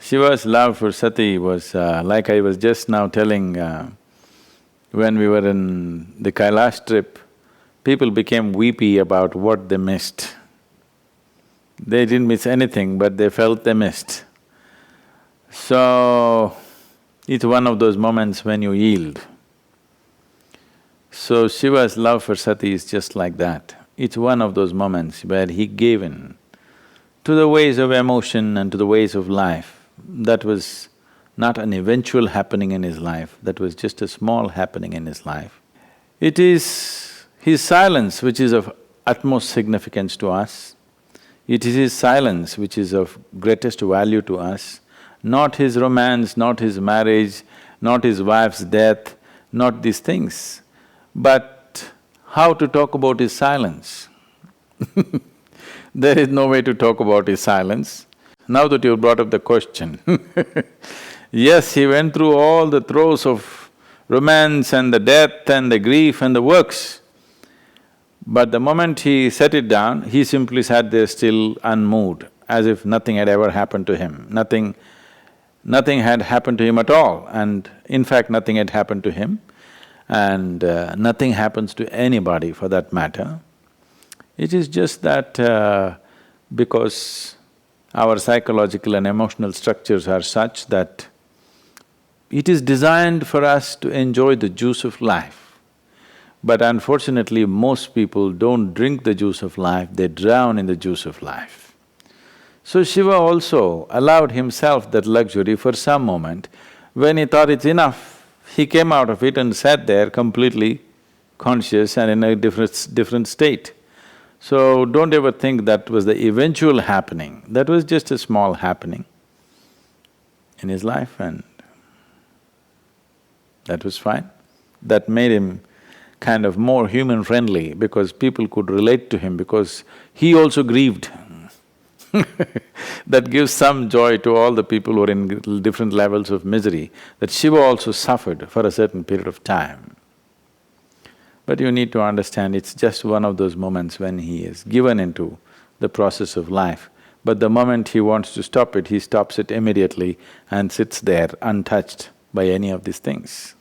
Shiva's love for Sati was like I was just now telling, when we were in the Kailash trip, people became weepy about what they missed. They didn't miss anything, but they felt they missed. So, it's one of those moments when you yield. So Shiva's love for Sati is just like that. It's one of those moments where he gave in to the ways of emotion and to the ways of life. That was not an eventual happening in his life, that was just a small happening in his life. It is his silence which is of utmost significance to us. It is his silence which is of greatest value to us, not his romance, not his marriage, not his wife's death, not these things. But how to talk about his silence? There is no way to talk about his silence. Now that you brought up the question yes, he went through all the throes of romance and the death and the grief and the works. But the moment he set it down, he simply sat there still unmoved, as if nothing had ever happened to him. Nothing had happened to him at all, and in fact nothing had happened to him, and nothing happens to anybody for that matter. It is just that because our psychological and emotional structures are such that it is designed for us to enjoy the juice of life. But unfortunately, most people don't drink the juice of life, they drown in the juice of life. So Shiva also allowed himself that luxury for some moment. When he thought it's enough, he came out of it and sat there completely conscious and in a different state. So don't ever think that was the eventual happening, that was just a small happening in his life, and that was fine. That made him kind of more human-friendly because people could relate to him because he also grieved. That gives some joy to all the people who are in different levels of misery, that Shiva also suffered for a certain period of time. But you need to understand, it's just one of those moments when he is given into the process of life. But the moment he wants to stop it, he stops it immediately and sits there untouched by any of these things.